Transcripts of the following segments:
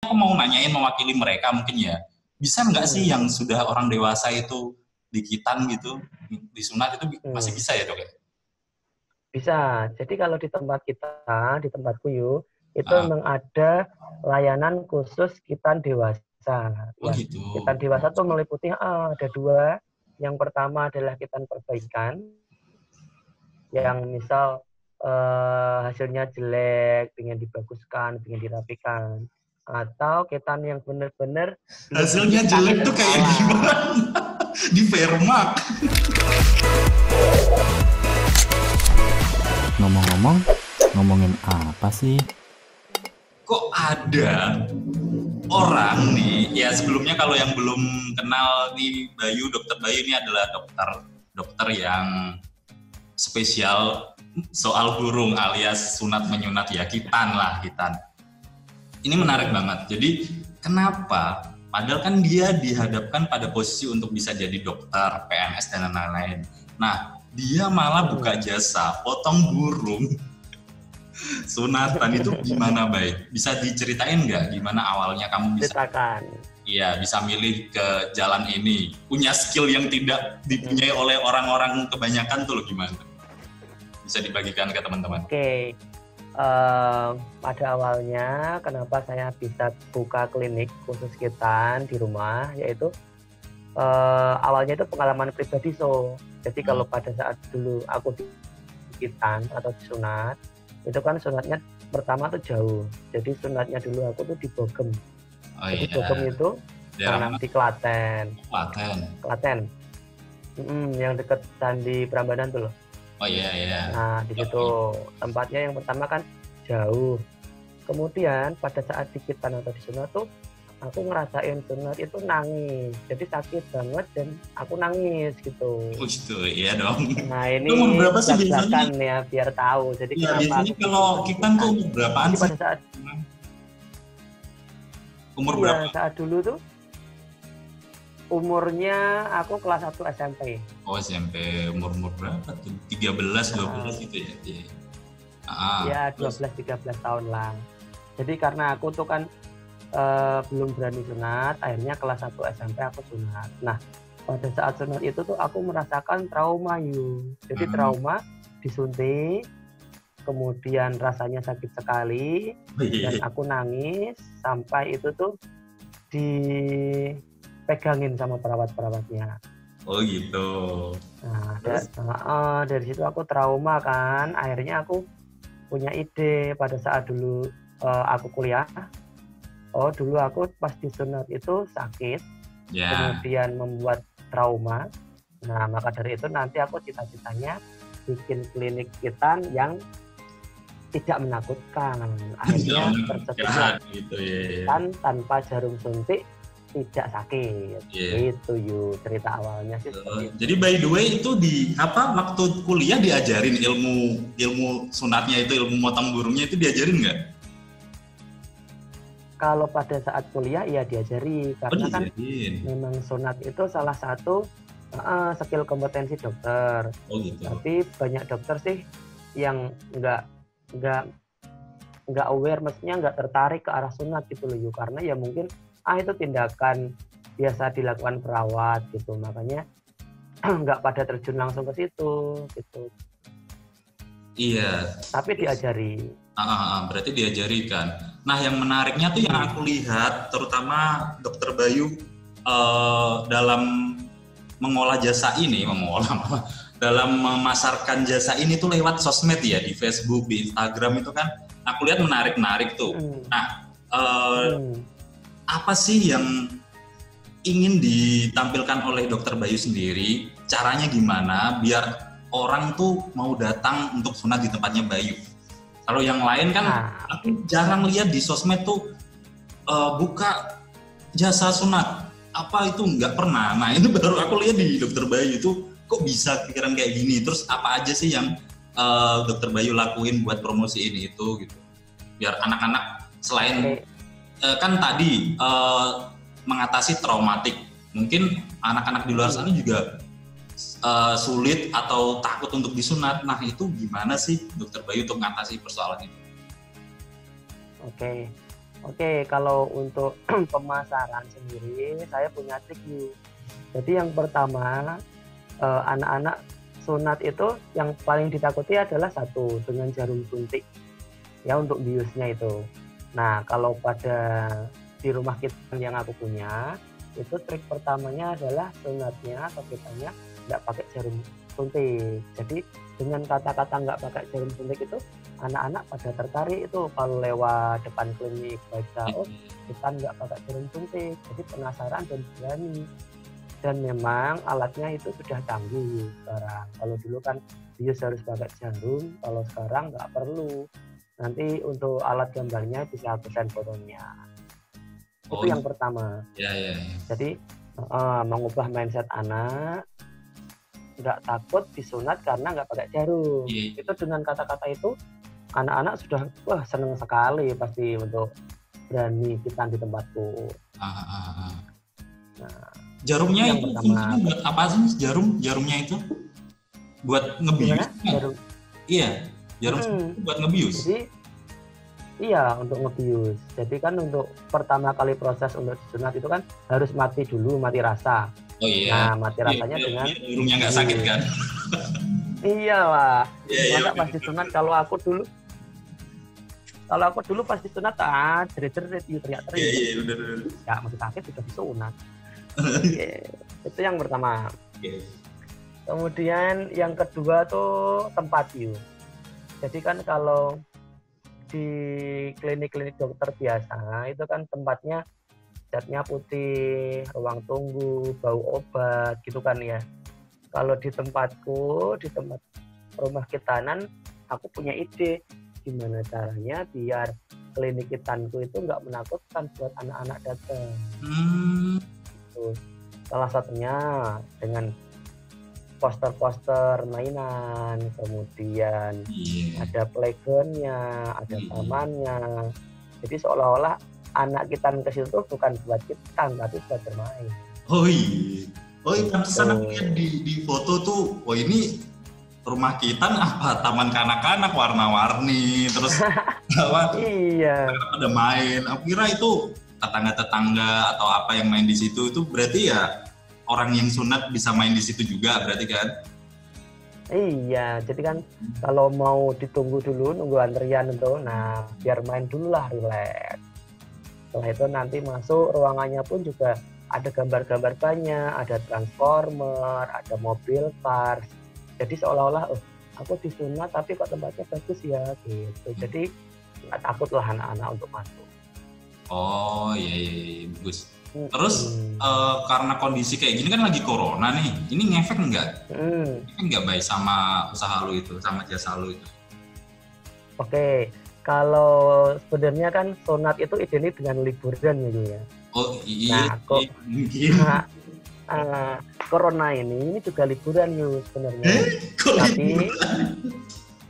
aku mau nanyain mewakili mereka mungkin ya. Bisa nggak sih yang sudah orang dewasa itu dikitan gitu, disunat itu masih bisa ya dok ya? Bisa. Jadi kalau di tempat kita, di tempatku yuk, itu Ah, memang ada layanan khusus kitan dewasa. oh Ya, gitu. kitan dewasa itu meliputi ada dua. Yang pertama adalah kitan perbaikan, yang misal hasilnya jelek, ingin dibaguskan, ingin dirapikan. Atau kitan yang benar-benar belum Hasilnya diciptakan jelek tuh oleh kayak alam. gimana? Di Vermak. Ngomong-ngomong, ngomongin apa sih? Kok ada orang nih, ya sebelumnya kalau yang belum kenal nih Bayu, dokter Bayu ini adalah dokter yang spesial soal burung alias sunat menyunat ya, kitan lah, kitan. Ini menarik banget. Jadi kenapa? Padahal kan dia dihadapkan pada posisi untuk bisa jadi dokter, PNS dan lain-lain. Nah, dia malah buka jasa potong burung sunatan itu gimana, Bay? Bisa diceritain nggak gimana awalnya kamu bisa? Ceritakan. Iya, bisa milih ke jalan ini. Punya skill yang tidak dipunyai oleh orang-orang kebanyakan tuh loh, gimana? Bisa dibagikan ke teman-teman. Oke. Pada awalnya kenapa saya bisa buka klinik khusus kitan di rumah, yaitu awalnya itu pengalaman pribadi. Jadi kalau pada saat dulu aku di kitan atau disunat, itu kan sunatnya pertama tuh jauh. Jadi sunatnya dulu aku tuh di Bogem. Oh Jadi iya. Bogem itu Daerah di Klaten. Klaten. Klaten. Yang dekat Candi Prambanan tuh loh. Oh iya. Nah di situ tempatnya yang pertama kan jauh. Kemudian pada saat di kitan atau disunat tuh aku ngerasain sunat itu nangis. Jadi sakit banget dan aku nangis gitu. Oh gitu, iya dong. Nah ini Umur berapa sih biasanya? ya biar tahu. Jadi Iya, kenapa biasanya aku kalau kitan tuh umur berapaan jadi sih? pada saat Berapa? saat dulu tuh umurnya aku kelas 1 SMP. Oh SMP, umur berapa tuh? 13, 12 gitu ya? Iya. Ya 12-13 tahun lah. Jadi karena aku tuh kan belum berani sunat, akhirnya kelas 1 SMP aku sunat. Nah pada saat sunat itu tuh aku merasakan trauma Jadi trauma disuntik, kemudian rasanya sakit sekali, dan aku nangis sampai itu tuh dipegangin sama perawat-perawatnya. Oh gitu. Nah dari situ aku trauma kan, akhirnya aku punya ide pada saat dulu aku kuliah. Oh dulu aku pas disunat itu sakit, kemudian membuat trauma. Nah maka dari itu nanti aku cita-citanya bikin klinik kitan yang tidak menakutkan. Akhirnya tercetuslah gitu ya. Kan tanpa jarum suntik, tidak sakit. Itu cerita awalnya sih. Jadi by the way itu waktu kuliah diajarin ilmu sunatnya itu, ilmu motong burungnya itu diajarin nggak? Kalau pada saat kuliah ya diajari, karena kan memang sunat itu salah satu skill kompetensi dokter. Oh gitu. Tapi banyak dokter sih yang nggak aware, maksudnya nggak tertarik ke arah sunat gitu loh, karena ya mungkin itu tindakan biasa dilakukan perawat gitu, makanya nggak pada terjun langsung ke situ gitu. Iya. Tapi diajari. Berarti diajari kan. Nah yang menariknya tuh yang aku lihat, terutama Dokter Bayu dalam mengolah jasa ini, dalam memasarkan jasa ini tuh lewat sosmed ya, di Facebook, di Instagram itu kan, aku lihat menarik tuh. Nah apa sih yang ingin ditampilkan oleh Dokter Bayu sendiri? Caranya gimana biar orang tuh mau datang untuk sunat di tempatnya Bayu? Kalau yang lain kan aku jarang lihat di sosmed tuh buka jasa sunat. Apa itu nggak pernah. Nah ini baru aku lihat di Dokter Bayu itu kok bisa pikiran kayak gini. Terus apa aja sih yang Dokter Bayu lakuin buat promosi ini itu gitu. Biar anak-anak selain kan tadi mengatasi traumatik, mungkin anak-anak di luar sana juga sulit atau takut untuk disunat. Nah itu gimana sih Dokter Bayu untuk mengatasi persoalan itu? Oke, kalau untuk pemasaran sendiri, saya punya trik nih. Jadi yang pertama, anak-anak sunat itu yang paling ditakuti adalah satu, dengan jarum suntik. Ya, untuk biusnya itu. Nah, kalau pada di rumah kita yang aku punya, itu trik pertamanya adalah sunatnya atau kitanya nggak pakai jarum suntik. Jadi dengan kata-kata nggak pakai jarum suntik itu, anak-anak pada tertarik itu kalau lewat depan klinik baca, oh kita nggak pakai jarum suntik, jadi penasaran dan berani. Dan memang alatnya itu sudah canggih sekarang. Kalau dulu kan bius harus pakai jarum, kalau sekarang nggak perlu. Nanti untuk alat gambarnya bisa aku send fotonya. Itu yang pertama. Ya. Jadi mengubah mindset anak, nggak takut disunat karena nggak pakai jarum. Itu dengan kata-kata itu anak-anak sudah wah senang sekali pasti untuk berani kita di tempatku. Nah, jarumnya itu fungsinya buat apa sih? Jarumnya itu buat ngebius? Jarum. Iya, jarum buat ngebius. Jadi iya, untuk ngebius. Jadi kan untuk pertama kali proses untuk disunat itu kan harus mati dulu, mati rasa. Oh iya. Nah, mati rasanya dengan jarumnya nggak sakit kan? Iyalah. Masa pas disunat kalau aku dulu pas disunat jerit-jerit, teriak-teriak. Iya, benar. Ya, masih sakit sudah disunat. Itu yang pertama. Kemudian yang kedua tuh tempat view. Jadi kan kalau di klinik-klinik dokter biasa itu kan tempatnya catnya putih, ruang tunggu, bau obat gitu kan ya. Kalau di tempatku, di tempat rumah kitanan, aku punya ide gimana caranya biar klinik kitanku itu nggak menakutkan buat anak-anak datang. Salah satunya dengan poster-poster mainan, kemudian ada playground-nya, ada tamannya. Jadi seolah-olah anak kita ke situ bukan buat kita, tapi buat bermain. Oh iya, pantesan aku lihat di foto tuh, ini rumah kita apa taman kanak-kanak warna-warni, terus iya. Ada main. Aku kira itu tetangga-tetangga atau apa yang main di situ, itu berarti ya orang yang sunat bisa main di situ juga berarti kan? Iya, jadi kan kalau mau ditunggu dulu, nunggu antrian itu, nah biar main dulu lah, relax. Setelah itu nanti masuk, ruangannya pun juga ada gambar-gambar banyak, ada transformer, ada mobil cars. Jadi seolah-olah, aku disunat tapi kok tempatnya bagus ya, gitu. Jadi nggak takut lah anak-anak untuk masuk. Oh iya, bagus. Terus karena kondisi kayak gini kan lagi corona nih, ini ngefek nggak? Ngefek nggak baik sama usaha lu itu, sama jasa lu itu? Oke, kalau sebenarnya kan sunat itu identik dengan liburan gitu ya. Oh iya, mungkin. Corona ini juga liburan yuk sebenarnya. Tapi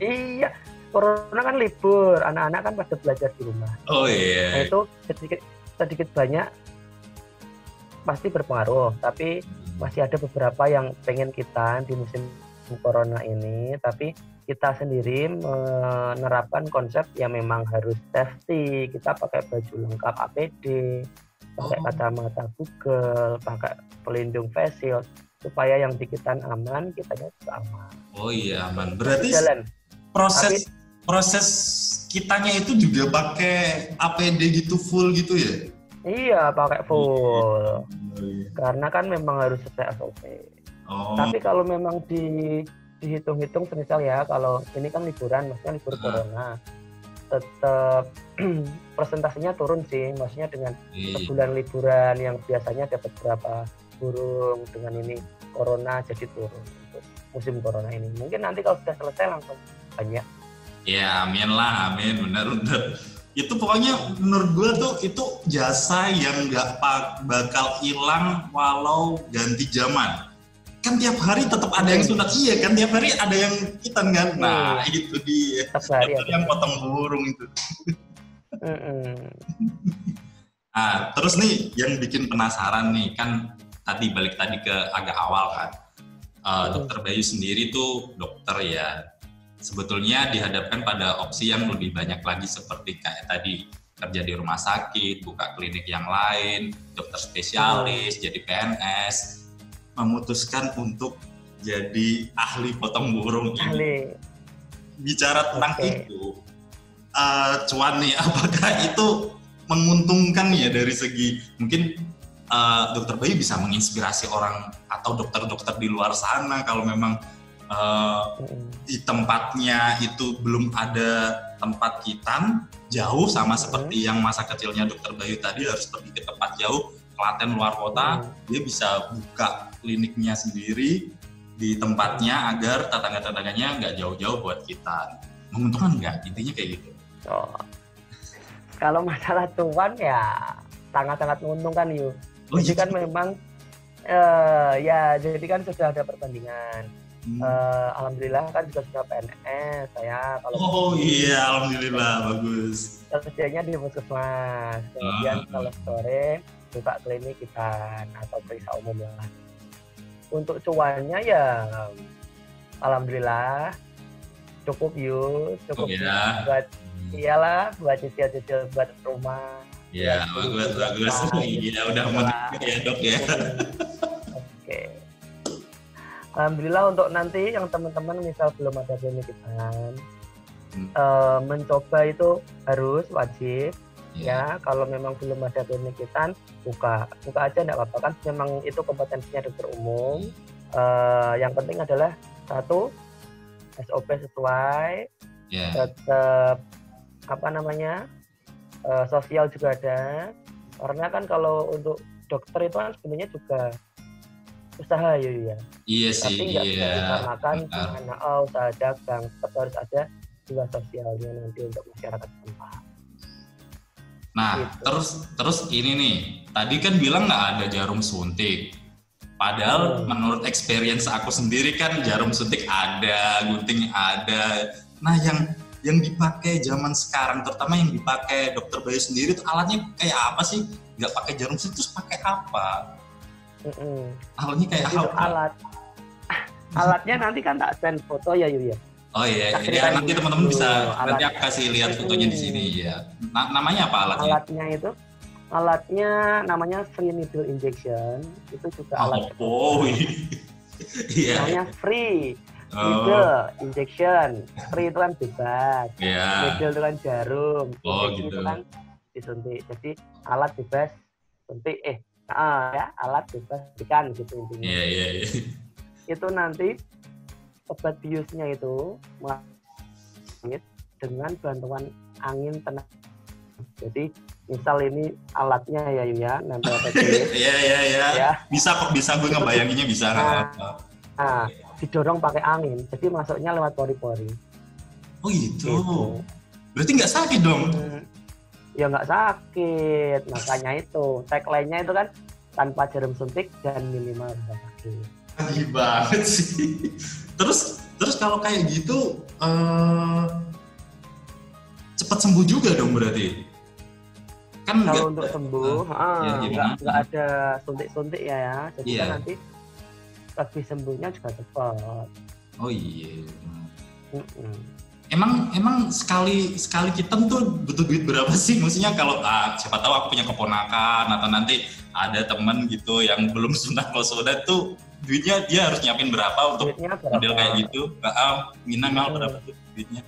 iya, corona kan libur, anak-anak kan pada belajar di rumah. Oh iya. Nah, itu sedikit banyak pasti berpengaruh, tapi masih ada beberapa yang pengen kita di musim corona ini, tapi kita sendiri menerapkan konsep yang memang harus safety. Kita pakai baju lengkap APD, pakai kacamata Google, pakai pelindung face shield, supaya yang di kita aman, kitanya juga aman. Oh iya, aman. Berarti jalan. Proses kitanya itu juga pakai APD gitu full gitu ya? Iya, pakai full. Karena kan memang harus sesuai SOP. Tapi kalau memang dihitung-hitung semisal ya, kalau ini kan liburan, maksudnya libur corona, tetap persentasenya turun sih, maksudnya dengan sebulan liburan yang biasanya dapat berapa burung, dengan ini corona jadi turun untuk musim corona ini. Mungkin nanti kalau sudah selesai langsung banyak. Ya amin lah, amin, benar. Itu pokoknya menurut gue tuh itu jasa yang nggak bakal hilang walau ganti zaman. Kan tiap hari tetap ada yang sunat, iya kan, tiap hari ada yang kitan kan. Nah itu dia, yang potong burung itu. Nah terus nih yang bikin penasaran nih, kan tadi balik ke agak awal kan, Dokter Bayu sendiri tuh dokter ya, sebetulnya dihadapkan pada opsi yang lebih banyak lagi seperti kayak tadi kerja di rumah sakit, buka klinik yang lain, dokter spesialis, jadi PNS, memutuskan untuk jadi ahli potong burung ini. Ahli. Bicara tentang itu, cuan nih, apakah itu menguntungkan ya dari segi mungkin Dokter Bayu bisa menginspirasi orang atau dokter-dokter di luar sana kalau memang di tempatnya itu belum ada tempat hitam, jauh sama seperti yang masa kecilnya Dokter Bayu tadi harus pergi ke tempat jauh, Klaten luar kota, dia bisa buka kliniknya sendiri di tempatnya agar tetangga-tetangganya nggak jauh-jauh buat kita. Menguntungkan nggak? Intinya kayak gitu. Oh. Kalau masalah cuan ya sangat-sangat menguntungkan yuk. Jadi kan memang ya jadi kan sudah ada perbandingan. Alhamdulillah kan juga sudah PNS saya. Kalau iya, alhamdulillah bagus. Kerjanya di puskesmas. Kemudian kalau sore buka klinik kita atau periksa umum lah. Untuk cuannya ya alhamdulillah cukup cukup ya. Buat iyalah buat cicil-cicil buat rumah. Iya, bagus. Iya, udah menarik ya, Dok ya. Oke. Alhamdulillah untuk nanti yang teman-teman misal belum ada klinikitan, mencoba itu harus wajib. Ya, kalau memang belum ada klinikitan, buka aja enggak apa-apa kan memang itu kompetensinya dokter umum. Yang penting adalah satu SOP sesuai, tetap sosial juga ada, karena kan kalau untuk dokter itu kan sebenarnya juga usaha ya. Iya sih. Tapi nggak bisa disamakan dengan usaha dagang, tetap harus ada juga sosialnya nanti untuk masyarakat setempat. Nah, gitu. terus ini nih, tadi kan bilang nggak ada jarum suntik. Padahal menurut experience aku sendiri kan jarum suntik ada, gunting ada. Nah, yang dipakai zaman sekarang, terutama yang dipakai Dokter Bayu sendiri itu alatnya kayak apa sih? Nggak pakai jarum suntik terus pakai apa? Alatnya kayak apa? Alatnya nanti kan tak send foto ya Yuya. Oh iya, ya, nanti teman-teman bisa nanti aku kasih lihat fotonya di sini ya. Namanya apa alatnya? Alatnya namanya free needle injection. Itu juga alat. Iya. Namanya free needle injection. Free itu kan bebas. Needle itu kan jarum. Gitu. Itu kan disuntik. Jadi alat bebas suntik. Alat bebas suntikan gitu intinya. Iya. Itu nanti obat biusnya itu dengan bantuan angin tenang. Jadi misal ini alatnya ya nempel ke bius. Iya. Bisa gue ngebayanginnya bisa. Nah, didorong pakai angin. Jadi masuknya lewat pori-pori. Oh gitu. Berarti nggak sakit dong? Ya nggak sakit. Makanya itu tagline-nya itu kan tanpa jarum suntik dan minimal nggak sakit. Aneh banget sih. Terus kalau kayak gitu cepat sembuh juga dong berarti. Kan kalau untuk sembuh nggak ada suntik-suntik ya. Jadi kan nanti lebih sembuhnya juga cepat. Oh iya. Emang sekali kita tuh butuh duit berapa sih? Maksudnya kalau siapa tahu aku punya keponakan atau nanti ada teman gitu yang belum sunat kalau sunat tuh duitnya dia harus nyiapin berapa untuk model kayak gitu? Minimal berapa tuh duitnya?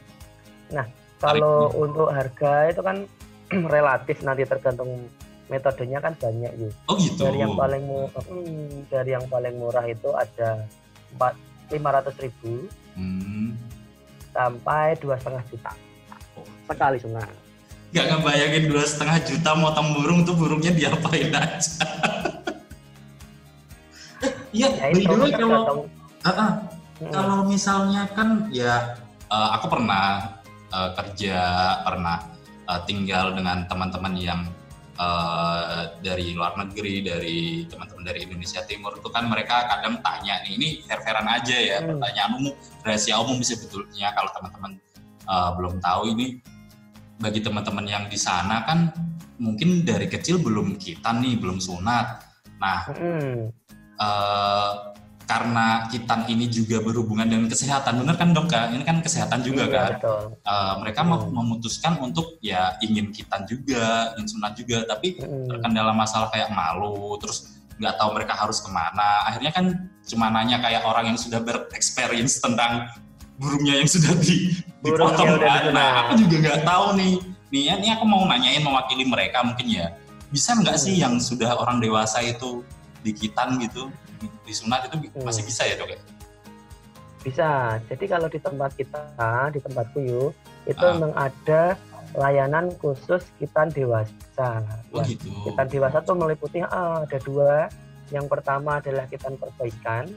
Nah, kalau untuk harga itu kan relatif nanti tergantung metodenya kan banyak ya. Oh gitu. Dari yang paling murah itu ada 500.000 sampai 2,5 juta sekali sunat. Gak ngebayangin 2,5 juta motong burung tuh burungnya diapain aja. Iya, dulu kalau misalnya kan ya aku pernah pernah tinggal dengan teman-teman yang dari luar negeri, dari teman-teman dari Indonesia Timur itu kan mereka kadang tanya nih, ini fair-fairan aja ya, pertanyaan umum, rahasia umum sebetulnya kalau teman-teman belum tahu ini bagi teman-teman yang di sana kan mungkin dari kecil belum sunat. Nah, karena Kitan ini juga berhubungan dengan kesehatan, benar kan dok? Ini kan kesehatan juga kan. Betul. Mereka memutuskan untuk ya ingin Kitan juga, ingin sunat juga, tapi terkendala masalah kayak malu, terus nggak tahu mereka harus kemana. Akhirnya kan cuma nanya kayak orang yang sudah berexperience tentang burungnya yang sudah dipotong. Nah, aku juga nggak tahu nih. Ini aku mau nanyain mewakili mereka mungkin ya. Bisa nggak sih yang sudah orang dewasa itu di Kitan gitu? Disunat itu masih bisa ya dok ya? Bisa. Jadi kalau di tempat kita, di tempatku yuk, itu memang ada layanan khusus Kitan dewasa. Oh gitu. Kitan dewasa tuh meliputi ada 2. Yang pertama adalah Kitan perbaikan,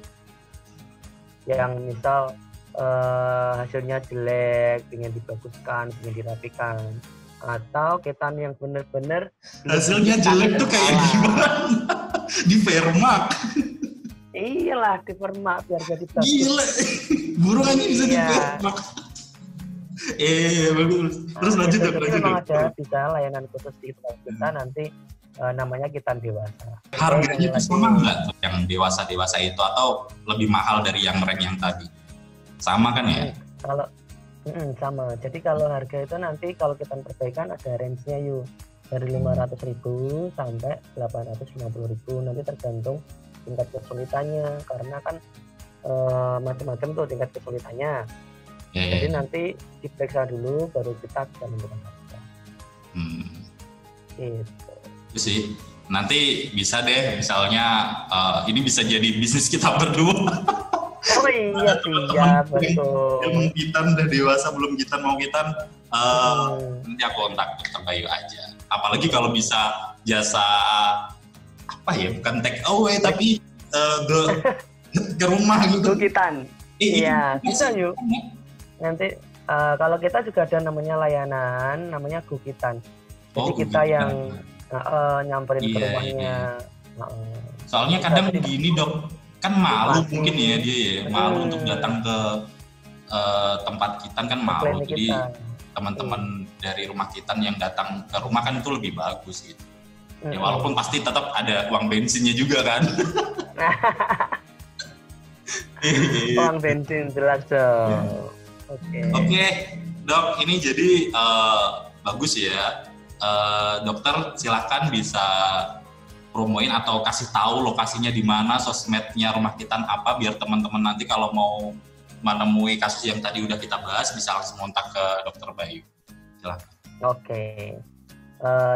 yang misal hasilnya jelek, ingin dibaguskan, ingin dirapikan. Atau Kitan yang benar-benar hasilnya jelek tuh kayak gimana? Di Vermak. Iyalah, di Vermak biar jadi bagus. Gila, burung aja bisa di Vermak. Bagus. Terus lanjut dok. Memang ada bisa layanan khusus di tempat kita nanti namanya Kitan dewasa. Harganya itu sama nggak yang dewasa itu atau lebih mahal dari yang rank yang tadi? Sama kan ya? Kalau sama. Jadi kalau harga itu nanti kalau Kitan perbaikan ada range-nya yuk dari 500.000 sampai 850.000, nanti tergantung tingkat kesulitannya, karena kan macam-macam tuh tingkat kesulitannya. Jadi nanti diperiksa dulu baru kita bisa menentukan harga. Gitu. Itu sih. Nanti bisa deh misalnya ini bisa jadi bisnis kita berdua. Oh iya siap, betul. Yang Kitan udah dewasa belum Kitan mau Kitan, nanti aku kontak Dokter Bayu aja. Apalagi kalau bisa jasa apa ya, bukan take away tapi ke rumah gitu. Kitan. Iya, bisa yuk. Nanti kalau kita juga ada namanya layanan, namanya Kitan. Jadi kita yang nyamperin ke rumahnya. Soalnya kadang begini dok, kan malu mungkin ya dia ya, malu untuk datang ke tempat Kitan kan malu. Jadi teman-teman dari rumah Kitan yang datang ke rumah kan itu lebih bagus gitu. Ya walaupun pasti tetap ada uang bensinnya juga kan. Uang bensin jelas dong. Oke, dok, ini jadi bagus ya. Dokter silahkan bisa promoin atau kasih tahu lokasinya di mana, sosmednya rumah Kitan apa, biar teman-teman nanti kalau mau menemui kasus yang tadi udah kita bahas bisa langsung kontak ke Dokter Bayu. Silahkan. Oke.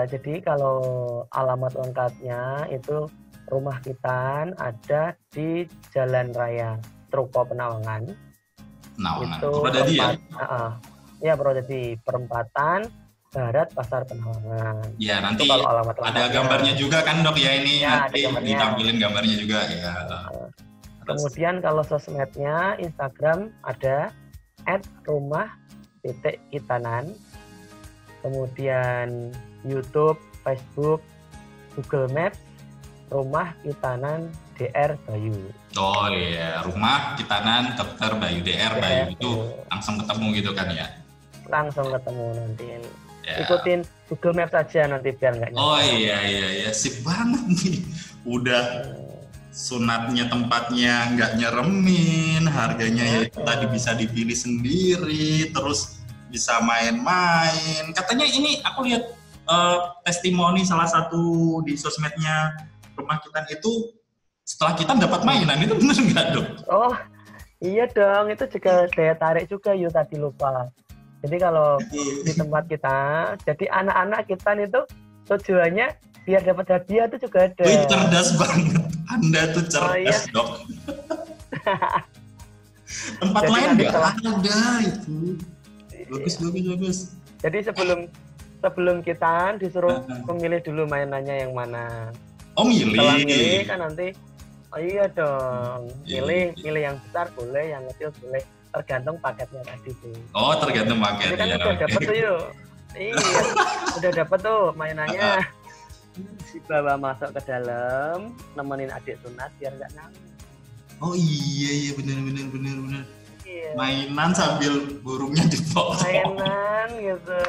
Jadi kalau alamat lengkapnya itu rumah Kitan ada di Jalan Raya Truko Penawangan. Itu Purwodadi ya? Ya, Purwodadi, perempatan Barat Pasar Penawangan. Ya, nanti kalau alamat ada gambarnya juga kan dok ya ini, ya, nanti ditampilin gambarnya juga ya. Kemudian kalau sosmednya Instagram ada @rumah.kitanan. Kemudian YouTube, Facebook, Google Maps, Rumah Kitanan DR Bayu. Oh iya, Rumah Kitanan Dokter Bayu DR Bayu itu langsung ketemu gitu kan ya? Langsung ketemu nanti. Ya. Ikutin Google Maps aja nanti biar nggak nyari. Oh iya, sip banget nih. Udah sunatnya tempatnya nggak nyeremin, harganya ya tadi bisa dipilih sendiri, terus bisa main-main. Katanya ini aku lihat testimoni salah satu di sosmednya Rumah Kitan itu setelah kita dapat mainan, itu benar nggak dok? Oh iya dong, itu juga daya tarik juga yuk, tadi lupa. Jadi kalau di tempat kita, jadi anak-anak kita itu tujuannya biar dapat hadiah itu juga ada. Wih, cerdas banget. Anda tuh cerdas dok. Tempat jadi lain nggak ada itu. Bagus. Jadi sebelum kita disuruh memilih dulu mainannya yang mana. Oh milih. Setelah milih kan nanti, oh iya dong. Milih yang besar boleh, yang kecil boleh. Tergantung paketnya tadi tuh. Oh tergantung paket. Jadi kan udah dapet tuh yuk. Iya, udah dapet tuh mainannya. Dibawa masuk ke dalam, nemenin adik sunat biar nggak nangis. Oh iya benar. Iya. Mainan sambil burungnya dipotong. Mainan gitu.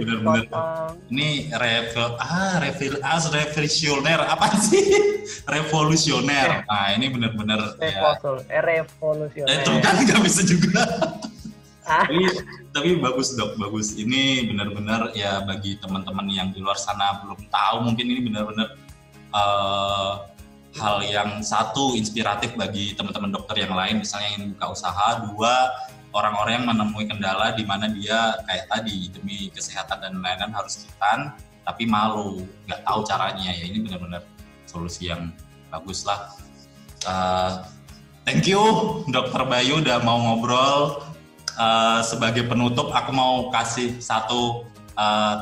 Bener-bener. Ini revolusioner apa sih? Revolusioner. Nah ini bener-bener revolusioner. Itu kan nggak bisa juga. Tapi bagus dok, bagus. Ini benar-benar ya bagi teman-teman yang di luar sana belum tahu, mungkin ini benar-benar hal yang satu inspiratif bagi teman-teman dokter yang lain, misalnya yang buka usaha. Dua, orang-orang yang menemui kendala di mana dia kayak tadi demi kesehatan dan lain-lain harus kitan, tapi malu, nggak tahu caranya. Ya ini benar-benar solusi yang bagus lah. Thank you Dokter Bayu udah mau ngobrol. Sebagai penutup aku mau kasih satu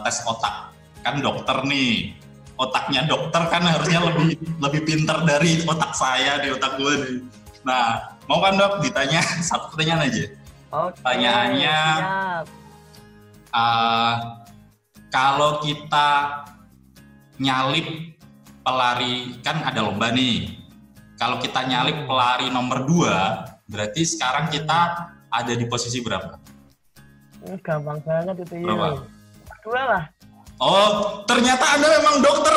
tes otak. Kan dokter nih, otaknya dokter kan harusnya lebih pintar dari otak saya, di otak gue nih. Nah, mau kan dok ditanya satu pertanyaan aja. Oke, pertanyaannya, kalau kita nyalip pelari, kan ada lomba nih. Kalau kita nyalip pelari nomor 2, berarti sekarang kita ada di posisi berapa? Gampang banget itu. Berapa? 2 lah. Oh, ternyata Anda memang dokter.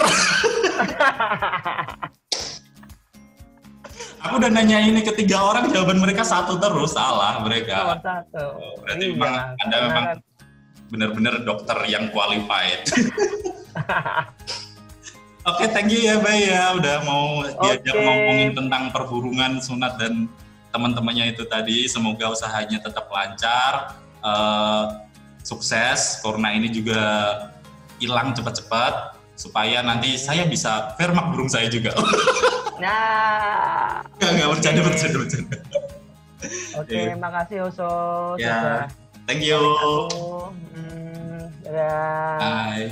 Aku udah nanya ini ke 3 orang, jawaban mereka satu terus, salah mereka. Satu. Oh, berarti memang Anda memang benar-benar dokter yang qualified. Oke, thank you ya Bay ya, udah mau diajak ngomongin tentang perburungan, sunat dan teman-temannya itu tadi. Semoga usahanya tetap lancar, sukses, corona ini juga hilang cepat-cepat, supaya nanti saya bisa vermak burung saya juga. Nah, nggak bercanda. Oke, makasih Oso. Ya, thank you. Dadah. Bye.